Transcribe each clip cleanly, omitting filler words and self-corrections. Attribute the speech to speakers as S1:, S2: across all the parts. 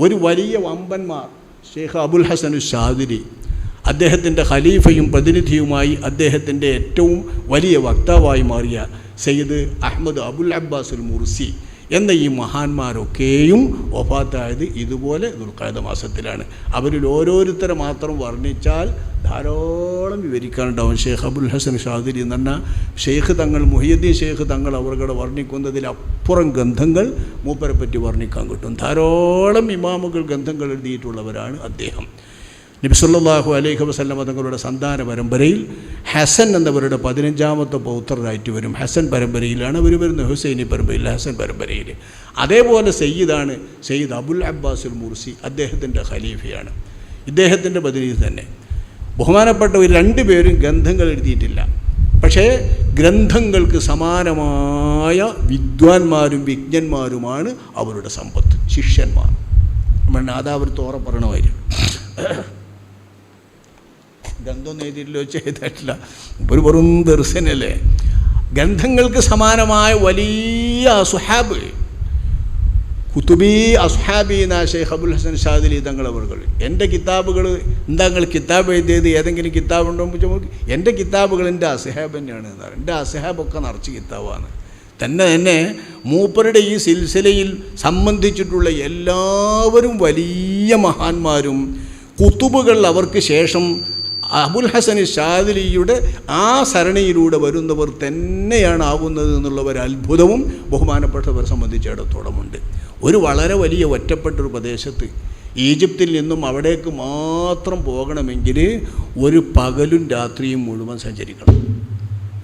S1: ഒരു വലിയ വമ്പന്മാർ ഷെയ്ഖ് അബുൽ ഹസൻ ഷാദിലി, അദ്ദേഹത്തിൻ്റെ ഖലീഫയും പ്രതിനിധിയുമായി അദ്ദേഹത്തിൻ്റെ ഏറ്റവും വലിയ വക്താവായി മാറിയ സയ്യിദ് അഹമ്മദ് അബുൽ അബ്ബാസുൽ മുർസി എന്ന ഈ മഹാന്മാരൊക്കെയും വഫാത്തായത് ഇതുപോലെ ദുൽഖഅദ മാസത്തിലാണ്. അവരിൽ ഓരോരുത്തരെ മാത്രം വർണ്ണിച്ചാൽ ധാരാളം വിവരിക്കാനുണ്ടാവും. ഷെയ്ഖ് അബുൽ ഹസൻ ഷാദിലി എന്ന് പറഞ്ഞാൽ ഷെയ്ഖ് തങ്ങൾ, മുഹിയുദ്ദീൻ ഷെയ്ഖ് തങ്ങൾ അവരുടെ വർണ്ണിക്കുന്നതിലപ്പുറം ഗന്ധങ്ങൾ മൂപ്പരെ പറ്റി വർണ്ണിക്കാൻ കിട്ടും. ധാരാളം ഇമാമുകൾ ഗന്ധങ്ങൾ എഴുതിയിട്ടുള്ളവരാണ് അദ്ദേഹം. നബി സല്ലല്ലാഹു അലൈഹി വസല്ലമ തങ്ങളുടെ സന്താന പരമ്പരയിൽ ഹസൻ എന്നവരുടെ 15ാമത്തെ പൗത്രരായിട്ട് വരും. ഹസൻ പരമ്പരയിലാണ് അവർ വരുന്നത്, ഹുസൈനി പരമ്പരയിൽ, ഹസൻ പരമ്പരയിൽ. അതേപോലെ സയ്യിദാണ് സയ്യിദ് അബുൽ അബ്ബാസുൽ മുർസി, അദ്ദേഹത്തിൻ്റെ ഖലീഫയാണ്, ഇദ്ദേഹത്തിൻ്റെ പ്രതിനിധി തന്നെ. ബഹുമാനപ്പെട്ടവർ രണ്ടുപേരും ഗ്രന്ഥങ്ങൾ എഴുതിയിട്ടില്ല. പക്ഷേ ഗ്രന്ഥങ്ങൾക്ക് സമാനമായ വിദ്വാൻമാരും വിജ്ഞന്മാരുമാണ് അവരുടെ സമ്പത്ത്, ശിഷ്യന്മാർ. നമ്മൾ നാദാപുരത്ത് ഓറ പറയണമായിരുന്നു. ഗ്രന്ഥമൊന്നും എഴുതിയിട്ടില്ലോ, ചെയ്തിട്ടില്ല, ഒരു വെറും ദർശനല്ലേ. ഗ്രന്ഥങ്ങൾക്ക് സമാനമായ വലിയ അസ്ഹാബ്, കുത്തുബി അസ്ഹാബി എന്ന ഷെയ്ഖ് അബുൽ ഹസൻ ഷാദിലി തങ്ങളവറുകൾ. എൻ്റെ കിതാബുകൾ എന്താ നിങ്ങൾ കിതാബ് എഴുതിയത്, ഏതെങ്കിലും കിതാബുണ്ടോ എന്ന് ചോദിച്ചാൽ എൻ്റെ കിതാബുകൾ എൻ്റെ അസ്ഹാബ് തന്നെയാണ് എന്നാണ്. എൻ്റെ അസ്ഹാബൊക്കെ നിറച്ച് കിതാബാണ്. തന്നെ മൂപ്പരുടെ ഈ സിൽസിലയിൽ സംബന്ധിച്ചിട്ടുള്ള എല്ലാവരും വലിയ മഹാന്മാരും കുത്തുബുകൾ അവർക്ക് ശേഷം അബുൽ ഹസൻ ഷാദിലിയുടെ ആ സരണിയിലൂടെ വരുന്നവർ തന്നെയാണ് ആകുന്നത് എന്നുള്ള ഒരു അത്ഭുതവും ബഹുമാനപ്പെട്ടവരെ സംബന്ധിച്ചിടത്തോളമുണ്ട്. ഒരു വളരെ വലിയ ഒറ്റപ്പെട്ടൊരു പ്രദേശത്ത് ഈജിപ്തിൽ നിന്നും അവിടേക്ക് മാത്രം പോകണമെങ്കിൽ ഒരു പകലും രാത്രിയും മുഴുവൻ സഞ്ചരിക്കണം.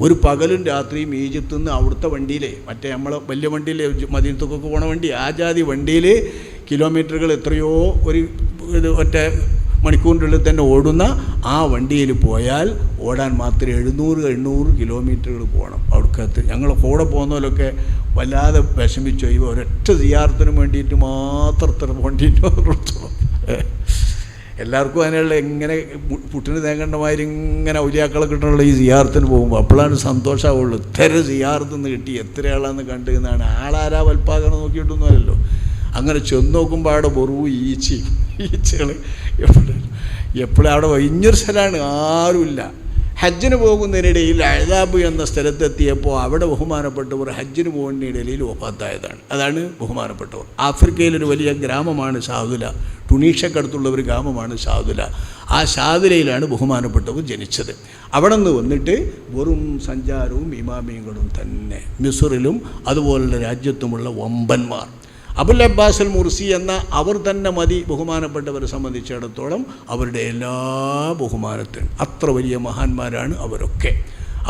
S1: ഒരു പകലും രാത്രിയും ഈജിപ്തിൽ നിന്ന് അവിടുത്തെ വണ്ടിയിലെ, മറ്റേ നമ്മളെ വലിയ വണ്ടിയിൽ മദീനത്തൊക്കെ പോണ വണ്ടി, ആ ജാതി വണ്ടിയിൽ കിലോമീറ്ററുകൾ എത്രയോ ഒരു ഒറ്റ മണിക്കൂറിൻ്റെ ഉള്ളിൽ തന്നെ ഓടുന്ന ആ വണ്ടിയിൽ പോയാൽ ഓടാൻ മാത്രം 700-800 കിലോമീറ്ററുകൾ പോകണം. അവിടേക്കകത്ത് ഞങ്ങൾ കൂടെ പോകുന്നവരൊക്കെ വല്ലാതെ വിഷമിച്ചു. ഈ ഒരൊറ്റ സിയാറത്തിന് വേണ്ടിയിട്ട് മാത്രം വേണ്ടിയിട്ട് എല്ലാവർക്കും അതിനുള്ള എങ്ങനെ പുട്ടിന് തേങ്ങണ്ടമാതിരി ഇങ്ങനെ ഔലിയാക്കളെ കിട്ടണുള്ള ഈ സിയാറത്തിന് പോകുമ്പോൾ അപ്പോഴാണ് സന്തോഷമാവുള്ളൂ. ഇത്ര സിയാറത്തുനിന്ന് കിട്ടി, എത്ര ആളാന്ന് കണ്ടു എന്നാണ്. ആളാരാ വൽപ്പാകണം നോക്കിയിട്ടൊന്നുമല്ലല്ലോ. അങ്ങനെ ചെന്ന് നോക്കുമ്പോൾ അവിടെ വെറും ഈച്ചകൾ എപ്പോഴും അവിടെ ഇഞ്ഞൊരു സ്ഥലമാണ്, ആരുമില്ല. ഹജ്ജിന് പോകുന്നതിനിടയിൽ അഴദാബ് എന്ന സ്ഥലത്തെത്തിയപ്പോൾ അവിടെ ബഹുമാനപ്പെട്ടവർ ഹജ്ജിന് പോകുന്നതിനിടയിൽ വഫാത്തായതാണ്. അതാണ് ബഹുമാനപ്പെട്ടവർ. ആഫ്രിക്കയിലൊരു വലിയ ഗ്രാമമാണ് ഷാദുല, ടുണീഷ്യക്കടുത്തുള്ള ഒരു ഗ്രാമമാണ് ഷാദുല. ആ ഷാദുലയിലാണ് ബഹുമാനപ്പെട്ടവർ ജനിച്ചത്. അവിടെ നിന്ന് വന്നിട്ട് വെറും സഞ്ചാരവും ഇമാമിയങ്ങളും തന്നെ. മിസ്റിലും അതുപോലുള്ള രാജ്യത്തുമുള്ള വമ്പന്മാർ. അബുൽ അബ്ബാസുൽ മുർസി എന്ന അവർ തന്നെ മതി ബഹുമാനപ്പെട്ടവരെ സംബന്ധിച്ചിടത്തോളം അവരുടെ എല്ലാ ബഹുമാനത്തിനും. അത്ര വലിയ മഹാന്മാരാണ് അവരൊക്കെ.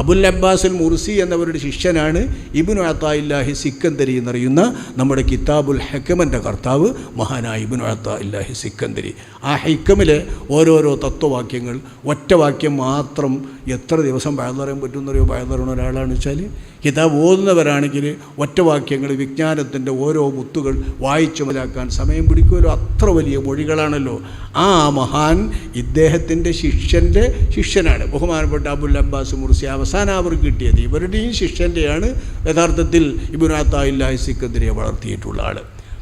S1: അബുൽ അബ്ബാസുൽ മുർസി എന്നവരുടെ ശിഷ്യനാണ് ഇബ്നു അത്താഇല്ലാഹി സിക്കന്ദരി എന്നറിയുന്ന നമ്മുടെ കിതാബുൽ ഹക്കമിൻ്റെ കർത്താവ് മഹാനായ ഇബ്നു അത്താഇല്ലാഹി സിക്കന്ദരി. ആ ഹൈക്കമിലെ ഓരോരോ തത്വവാക്യങ്ങൾ ഒറ്റ വാക്യം മാത്രം എത്ര ദിവസം പറയാൻ പറ്റുമെന്നറിയോ? പറയാൻ ഒരാളാണ് വെച്ചാൽ കിതാബ് ഓതുന്നവരാണെങ്കിൽ ഒറ്റവാക്യങ്ങൾ, വിജ്ഞാനത്തിൻ്റെ ഓരോ മുത്തുകൾ വായിച്ചു മനസ്സിലാക്കാൻ സമയം പിടിക്കുമല്ലോ. അത്ര വലിയ മൊഴികളാണല്ലോ. ആ മഹാൻ ഇദ്ദേഹത്തിൻ്റെ ശിഷ്യൻ്റെ ശിഷ്യനാണ് ബഹുമാനപ്പെട്ട അബുൽ അബ്ബാസ് മുർസി. അവസാനം അവർക്ക് കിട്ടിയത് ഇവരുടെയും ശിഷ്യൻ്റെയാണ് യഥാർത്ഥത്തിൽ ഇബ്നു അത്താഇല്ലാഹി സിക്കന്ദരിയെ വളർത്തിയിട്ടുള്ള ആൾ.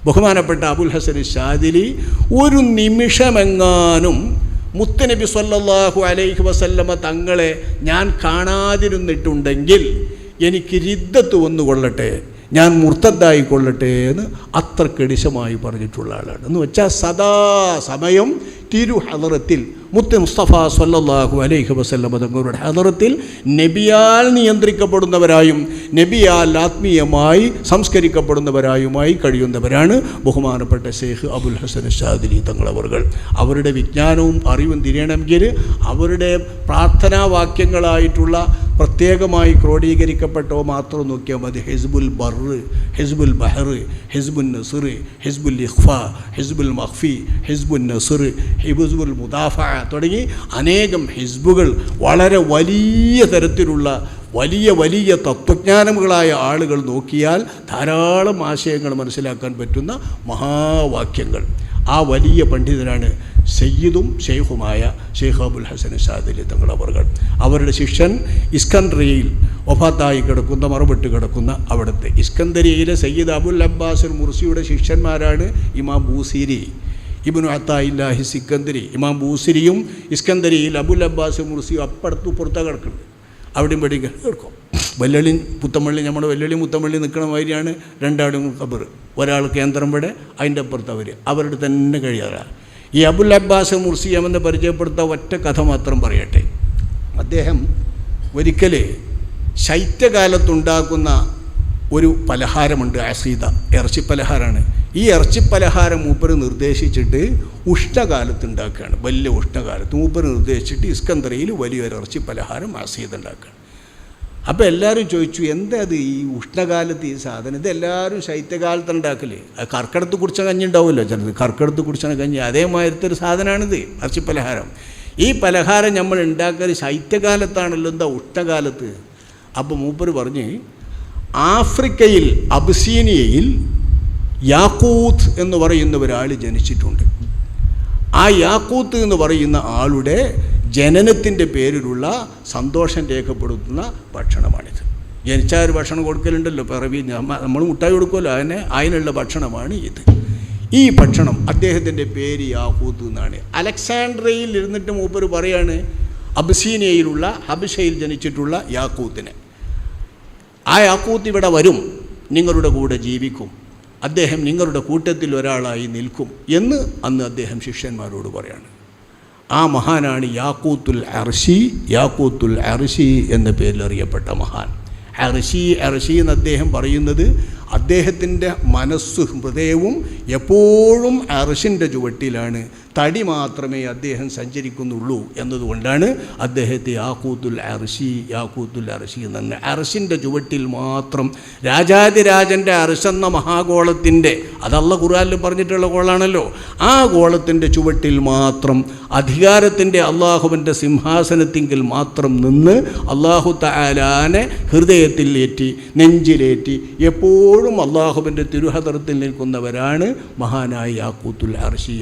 S1: ബഹുമാനപ്പെട്ട അബുൽ ഹസൻ ഷാദിലി ഒരു നിമിഷമെങ്ങാനും മുത്തുനബി സ്വല്ലല്ലാഹു അലൈഹി വസല്ലമ തങ്ങളെ ഞാൻ കാണാതിരുന്നിട്ടുണ്ടെങ്കിൽ എനിക്ക് റിദ്ദത്ത് വന്നുകൊള്ളട്ടെ, ഞാൻ മുർത്തദ്ദായി കൊള്ളട്ടെ എന്ന് അത്ര കടിശമായി പറഞ്ഞിട്ടുള്ള ആളാണ്. എന്ന് വെച്ചാൽ സദാ സമയം തിരു ഹദറത്തിൽ മുത്ത് മുസ്തഫ സ്വല്ലല്ലാഹു അലൈഹി വസല്ലമ തങ്ങളുടെ ഹദറത്തിൽ നബിയാൽ നിയന്ത്രിക്കപ്പെടുന്നവരായും നബിയാൽ ആത്മീയമായി സംസ്കരിക്കപ്പെടുന്നവരായുമായി കഴിയുന്നവരാണ് ബഹുമാനപ്പെട്ട ഷെയ്ഖ് അബുൽ ഹസൻ ഷാദിലി തങ്ങളവറുകൾ. അവരുടെ വിജ്ഞാനവും അറിവും തിരിയണമെങ്കിൽ അവരുടെ പ്രാർത്ഥനാവാക്യങ്ങളായിട്ടുള്ള പ്രത്യേകമായി ക്രോഡീകരിക്കപ്പെട്ടവ മാത്രം നോക്കിയാൽ മതി. ഹിസ്ബുൽ ബർറ്, ഹിസ്ബുൽ ബഹറ്, ഹിസ്ബുൽ നസ്ർ, ഹിസ്ബുൽ ഇഖ്ഫ, ഹിസ്ബുൽ മഖ്ഫി, ഹിസ്ബുൽ നസ്ർ, ഹിസ്ബുൽ മുദാഫ തുടങ്ങി അനേകം ഹിസ്ബുകൾ. വളരെ വലിയ തരത്തിലുള്ള വലിയ വലിയ തത്വജ്ഞാനങ്ങളായ ആളുകൾ നോക്കിയാൽ ധാരാളം ആശയങ്ങൾ മനസ്സിലാക്കാൻ പറ്റുന്ന മഹാവാക്യങ്ങൾ. ആ വലിയ പണ്ഡിതനാണ് സയ്യിദും ഷെയ്ഖുമായ ഷെയ്ഖ് അബുൽ ഹസൻ ഷാദിലി തങ്ങളവറുകൾ. അവരുടെ ശിഷ്യൻ ഇസ്കന്ദരിയയിൽ വഫാത്തായി കിടക്കുന്ന, മറുപെട്ട് കിടക്കുന്ന അവിടുത്തെ ഇസ്കന്ദരിയയിലെ സയ്യിദ് അബുൽ അബ്ബാസുൽ മുർസിയുടെ ശിഷ്യന്മാരാണ് ഇമാം ബൂസീരി, ഇബ്നു അത്തായില്ലാഹി സിക്കന്ദരി, ഇമാം ബൂസിരിയും ഇസ്കന്ദരിയിൽ അബുൽ അബ്ബാസ് മുർസിയും അപ്പുറത്ത് പുറത്താണ് കിടക്കുന്നത്. അവിടെയും പടി കിടക്കും. വെല്ലളി പുത്തമ്പള്ളി, നമ്മുടെ വെല്ലളി മുത്തമ്പള്ളി നിൽക്കണ മാതിരിയാണ് രണ്ടാളും ഖബർ. ഒരാൾ കേന്ദ്രം ഇവിടെ, അതിൻ്റെ അപ്പുറത്ത് അവരുടെ തന്നെ കഴിയാറ്. ഈ അബുൽ അബ്ബാസ് മുർസി എന്നെ പരിചയപ്പെടുത്താൻ ഒറ്റ കഥ മാത്രം പറയട്ടെ. അദ്ദേഹം ഒരിക്കൽ ശൈത്യകാലത്തുണ്ടാക്കുന്ന ഒരു പലഹാരമുണ്ട്, അസീദ, ഇറച്ചി പലഹാരമാണ്. ഈ ഇറച്ചി പലഹാരം മൂപ്പര് നിർദ്ദേശിച്ചിട്ട് ഉഷ്ണകാലത്ത് ഉണ്ടാക്കുകയാണ്. വലിയ ഉഷ്ണകാലത്ത് മൂപ്പര് നിർദ്ദേശിച്ചിട്ട് ഇസ്കന്ദരയിൽ വലിയൊരു ഇറച്ചി പലഹാരം അസീദ ഉണ്ടാക്കുകയാണ്. അപ്പോൾ എല്ലാവരും ചോദിച്ചു, എന്താ അത് ഈ ഉഷ്ണകാലത്ത് ഈ സാധനം? ഇത് എല്ലാവരും ശൈത്യകാലത്ത് ഉണ്ടാക്കല്. കർക്കിടത്ത് കുടിച്ച കഞ്ഞി ഉണ്ടാവുമല്ലോ ചിലത്, കർക്കിടത്ത് കുടിച്ച കഞ്ഞി, അതേമാതിരത്തെ ഒരു സാധനമാണിത് ഇറച്ചി പലഹാരം. ഈ പലഹാരം നമ്മൾ ഉണ്ടാക്കൽ ശൈത്യകാലത്താണല്ലോ, എന്താ ഉഷ്ണകാലത്ത്? അപ്പോൾ മൂപ്പര് പറഞ്ഞ്, ആഫ്രിക്കയിൽ അബിസീനിയയിൽ യാക്കൂത്ത് എന്ന് പറയുന്ന ഒരാൾ ജനിച്ചിട്ടുണ്ട്. ആ യാക്കൂത്ത് എന്ന് പറയുന്ന ആളുടെ ജനനത്തിൻ്റെ പേരിലുള്ള സന്തോഷം രേഖപ്പെടുത്തുന്ന ഭക്ഷണമാണിത്. ജനിച്ചാൽ ഒരു ഭക്ഷണം കൊടുക്കലുണ്ടല്ലോ, പിറവി നമ്മൾ മുട്ടായി കൊടുക്കുമല്ലോ, അതിനുള്ള ഭക്ഷണമാണ് ഇത്. ഈ ഭക്ഷണം അദ്ദേഹത്തിൻ്റെ പേര് യാക്കൂത്ത് എന്നാണ്. അലക്സാണ്ട്രിയയിൽ ഇരുന്നിട്ട് മൂപ്പര് പറയാണ് അബിസീനിയയിലുള്ള ഹബിഷയിൽ ജനിച്ചിട്ടുള്ള യാക്കൂത്തിനെ, ആ യാക്കൂത്ത് ഇവിടെ വരും, നിങ്ങളുടെ കൂടെ ജീവിക്കും, അദ്ദേഹം നിങ്ങളുടെ കൂട്ടത്തിൽ ഒരാളായി നിൽക്കും എന്ന് അന്ന് അദ്ദേഹം ശിഷ്യന്മാരോട് പറയാണ്. ആ മഹാനാണ് യാക്കൂത്തുൽ അർശി. യാക്കൂത്തുൽ അർശി എന്ന പേരിൽ അറിയപ്പെട്ട മഹാൻ. അർശി എന്ന് അദ്ദേഹം പറയുന്നത് അദ്ദേഹത്തിൻ്റെ മനസ്സും ഹൃദയവും എപ്പോഴും അർശിൻ്റെ ചുവട്ടിലാണ്, തടി മാത്രമേ അദ്ദേഹം സഞ്ചരിക്കുന്നുള്ളൂ എന്നതുകൊണ്ടാണ് അദ്ദേഹത്തെ യാക്കൂത്തുൽ അർശി എന്ന്. അർശിൻ്റെ ചുവട്ടിൽ മാത്രം, രാജാതിരാജൻ്റെ അർശെന്ന മഹാഗോളത്തിൻ്റെ, അതല്ല ഖുർആനിൽ പറഞ്ഞിട്ടുള്ള ഗോളാണല്ലോ, ആ ഗോളത്തിൻ്റെ ചുവട്ടിൽ മാത്രം അധികാരത്തിൻ്റെ അള്ളാഹുവിൻ്റെ സിംഹാസനത്തിങ്കിൽ മാത്രം നിന്ന് അള്ളാഹു തആലാനെ ഹൃദയത്തിൽ ഏറ്റി, നെഞ്ചിലേറ്റി എപ്പോഴും അള്ളാഹുവിൻ്റെ തിരുഹദറത്തിൽ നിൽക്കുന്നവരാണ് മഹാനായ യാക്കൂത്തുൽ അർശി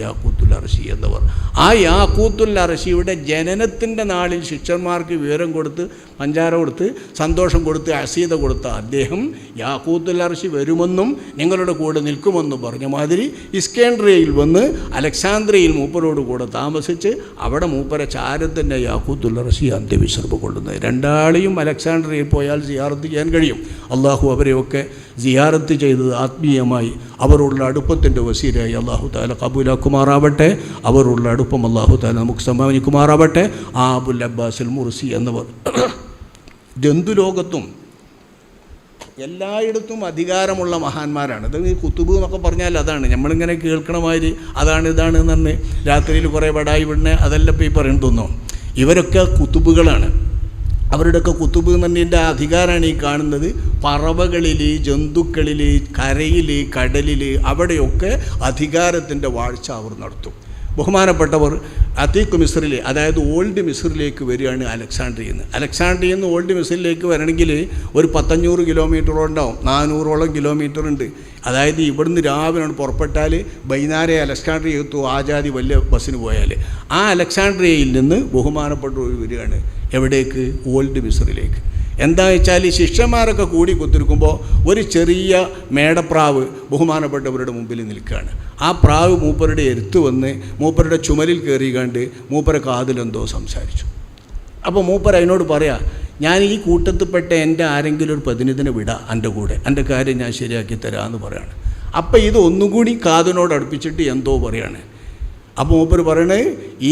S1: എന്നവർ. ആ യാക്കൂത്തുൽ അർശിയുടെ ജനനത്തിൻ്റെ നാളിൽ ശിഷ്യന്മാർക്ക് വിവരം കൊടുത്ത്, പഞ്ചാര കൊടുത്ത്, സന്തോഷം കൊടുത്ത്, അസീത കൊടുത്ത അദ്ദേഹം യാക്കൂത്തുൽ അർശി വരുമെന്നും നിങ്ങളുടെ കൂടെ നിൽക്കുമെന്നും പറഞ്ഞ മാതിരി ഇസ്കേൻഡ്രിയയിൽ വന്ന് അലക്സാന്ദ്രിയയിൽ മൂപ്പരോട് കൂടെ താമസിച്ച് അവിടെ മൂപ്പരെ ചാരത്തിൻ്റെ യാക്കൂത്തുൽ അർശി അന്ത്യവിശ്രമം കൊള്ളുന്നത്. രണ്ടാളെയും അലക്സാണ്ട്രിയയിൽ പോയാൽ സിയാറത്ത് ചെയ്യാൻ കഴിയും. അള്ളാഹു അവരെയൊക്കെ സിയാറത്ത് ചെയ്തത് ആത്മീയമായി അവരുള്ള അടുപ്പത്തിൻ്റെ വസീലായി അള്ളാഹു താല കബൂലാക്കുമാറാവട്ടെ. അവരുള്ള അടുപ്പം അള്ളാഹു താല നമുക്ക് സമ്മാനിക്കുമാറാവട്ടെ. ആ അബുൽ അബ്ബാസുൽ മുർസി എന്നവർ ജന്തുലോകത്തും എല്ലായിടത്തും അധികാരമുള്ള മഹാന്മാരാണ്. ഇത് കുത്തുബ് എന്നൊക്കെ പറഞ്ഞാൽ അതാണ്, നമ്മളിങ്ങനെ കേൾക്കണ മാതിരി അതാണ് ഇതാണ് എന്ന് പറഞ്ഞ് രാത്രിയിൽ കുറേ വടായി വിടണേ അതെല്ലാം ഇപ്പോൾ ഈ പറയുന്നതൊന്നും. ഇവരൊക്കെ കുത്തുബുകളാണ്. അവരുടെയൊക്കെ കുത്തുബ് എന്നതിൻ്റെ അധികാരമാണ് ഈ കാണുന്നത്. പറവകളിൽ, ജന്തുക്കളിൽ, കരയിൽ, കടലിൽ, അവിടെയൊക്കെ അധികാരത്തിൻ്റെ വാഴ്ച അവർ നടത്തും. ബഹുമാനപ്പെട്ടവർ അതീഖ് മിസ്രിൽ, അതായത് ഓൾഡ് മിസ്രിലേക്ക് വരികയാണ് അലക്സാണ്ട്രിയയിൽ നിന്ന് ഓൾഡ് മിസ്രിലേക്ക് വരണമെങ്കിൽ ഒരു 500 കിലോമീറ്ററോളം ഉണ്ടാവും, 400ഓളം കിലോമീറ്റർ ഉണ്ട്. അതായത് ഇവിടുന്ന് രാവിലെ പുറപ്പെട്ടാൽ വൈകുന്നേരം അലക്സാണ്ട്രിയ എത്തും, ആജാതി വലിയ ബസ്സിന് പോയാൽ. ആ അലക്സാണ്ട്രിയയിൽ നിന്ന് ബഹുമാനപ്പെട്ടവർ വരികയാണ് എവിടേക്ക്? ഓൾഡ് മിസ്രിലേക്ക്. എന്താ വെച്ചാൽ ശിഷ്യന്മാരൊക്കെ കൂടി കുത്തിരിക്കുമ്പോൾ ഒരു ചെറിയ മേടപ്രാവ് ബഹുമാനപ്പെട്ടവരുടെ മുമ്പിൽ നിൽക്കുകയാണ്. ആ പ്രാവ് മൂപ്പരുടെ എരുത്ത് വന്ന് മൂപ്പരുടെ ചുമലിൽ കയറി കണ്ട് മൂപ്പരെ കാതിലെന്തോ സംസാരിച്ചു. അപ്പോൾ മൂപ്പർ അതിനോട് പറയാ, ഞാൻ ഈ കൂട്ടത്തിൽപ്പെട്ട എൻ്റെ ആരെങ്കിലും ഒരു പ്രതിനിധിനെ വിടാം എൻ്റെ കൂടെ, എൻ്റെ കാര്യം ഞാൻ ശരിയാക്കി തരാമെന്ന് പറയാണ്. അപ്പോൾ ഇത് ഒന്നുകൂടി കാതിനോട് അടുപ്പിച്ചിട്ട് എന്തോ പറയാണ്. അപ്പോൾ മൂപ്പർ പറയണേ,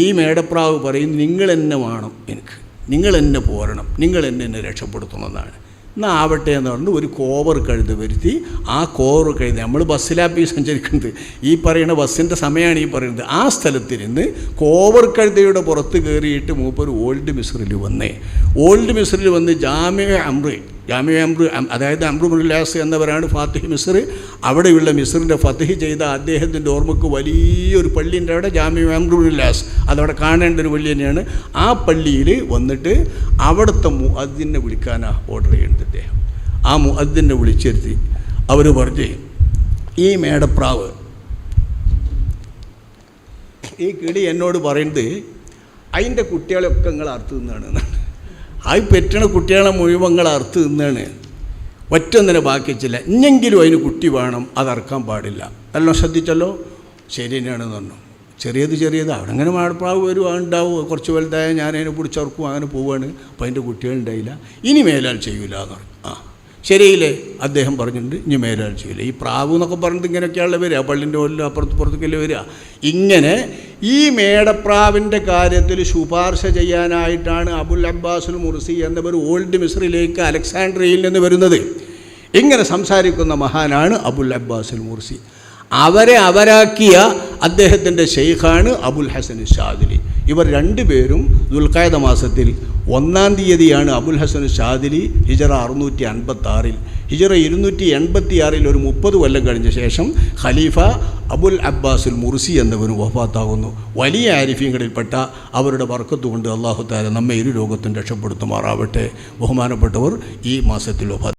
S1: ഈ മേടപ്രാവ് പറയും, നിങ്ങൾ എന്നെ വേണം, എനിക്ക് നിങ്ങൾ എന്നെ പോരണം, നിങ്ങൾ എന്നെ രക്ഷപ്പെടുത്തണമെന്നാണ്. എന്നാൽ ആവട്ടെ എന്ന് പറഞ്ഞ് ഒരു കോവർ കഴുത വരുത്തി, ആ കോവർ കഴുത, നമ്മൾ ബസ്സിലാപ്പി സഞ്ചരിക്കുന്നത്, ഈ പറയുന്ന ബസ്സിൻ്റെ സമയമാണ് ഈ പറയുന്നത്, ആ സ്ഥലത്തിരുന്ന് കോവർ കഴുതയുടെ പുറത്ത് കയറിയിട്ട് മൂപ്പർ ഓൾഡ് മിസ്രിൽ വന്ന് ജാമിഅ അംറ്, അതായത് അംറുൽ-ലാസ് എന്നവരാണ് ഫാത്തിഹ് മിസ്ർ. അവിടെയുള്ള മിസ്റിൻ്റെ ഫത്തിഹ് ചെയ്ത അദ്ദേഹത്തിൻ്റെ ഓർമ്മക്ക് വലിയൊരു പള്ളിൻ്റെ അവിടെ ജാമിഅ അംറുൽ-ലാസ്, അതവിടെ കാണേണ്ട ഒരു പള്ളി തന്നെയാണ്. ആ പള്ളിയിൽ വന്നിട്ട് അവിടുത്തെ മുഅദ്ദിനെ വിളിക്കാനാണ് ഓർഡർ ചെയ്യുന്നത് അദ്ദേഹം. ആ മുഅദ്ദിനെ വിളിച്ചിരുത്തി അവർ പറഞ്ഞ്, ഈ മേടപ്രാവ്, ഈ കിളി എന്നോട് പറയുന്നത് അതിൻ്റെ കുട്ടികളെയൊക്കെ നിങ്ങൾ അറുത്ത് തിന്നാണ്, ആ പെറ്റണ കുട്ടികളെ മുഴുവങ്ങൾ അറുത്ത് തിന്നാണ്, ഒറ്റൊന്നിനെ ബാക്കി വെച്ചില്ല, ഇഞ്ഞെങ്കിലും അതിന് കുട്ടി വേണം, അതറക്കാൻ പാടില്ല. എല്ലാം ശ്രദ്ധിച്ചല്ലോ, ശരി തന്നെയാണെന്ന് പറഞ്ഞു. ചെറിയത് അവിടെ അങ്ങനെ മാടപ്രാവ് വരും ഉണ്ടാവും, കുറച്ച് വലുതായ ഞാനതിനെ പിടിച്ചവർക്കും അങ്ങനെ പോവുകയാണ്. അപ്പോൾ അതിൻ്റെ കുട്ടികളുണ്ടായില്ല, ഇനി മേലാൽ ചെയ്യൂല എന്ന് പറഞ്ഞു. ശരിയില്ലേ, അദ്ദേഹം പറഞ്ഞിട്ടുണ്ട് ഇനി മേലാൽ ചെയ്യില്ല. ഈ പ്രാവ് എന്നൊക്കെ പറഞ്ഞിട്ട് ഇങ്ങനെയൊക്കെയാണല്ലോ വരിക, പള്ളിൻ്റെ മുകളിൽ അപ്പുറത്തേക്കല്ലേ വരിക. ഇങ്ങനെ ഈ മേടപ്രാവിൻ്റെ കാര്യത്തിൽ ശുപാർശ ചെയ്യാനായിട്ടാണ് അബുൽ അബ്ബാസുൽ മുർസി എന്നവർ ഓൾഡ് മിസ്രിലേക്ക് അലക്സാണ്ട്രിയയിൽ നിന്ന് വരുന്നത്. ഇങ്ങനെ സംസാരിക്കുന്ന മഹാനാണ് അബുൽ അബ്ബാസുൽ മുർസി. അവരെ അവരാക്കിയ അദ്ദേഹത്തിൻ്റെ ഷെയ്ഖാണ് അബുൽ ഹസൻ ഷാദിലി. ഇവർ രണ്ടുപേരും ദുൽഖഅദ മാസത്തിൽ 1-ാം തീയതിയാണ് അബുൽ ഹസൻ ഷാദിലി ഹിജറ 656 ഹിജറ 286 ഒരു 30 കൊല്ലം കഴിഞ്ഞ ശേഷം ഖലീഫ അബുൽ അബ്ബാസുൽ മുർസി എന്നവരും വഫാത്താകുന്നു. വലിയ ആരിഫീങ്ങളിൽപ്പെട്ട അവരുടെ ബർക്കത്ത് കൊണ്ട് അല്ലാഹു തആല നമ്മെ ഇരു ലോകത്തും രക്ഷപ്പെടുത്തുമാറാവട്ടെ. ബഹുമാനപ്പെട്ടവർ ഈ മാസത്തിൽ വഫാത്ത്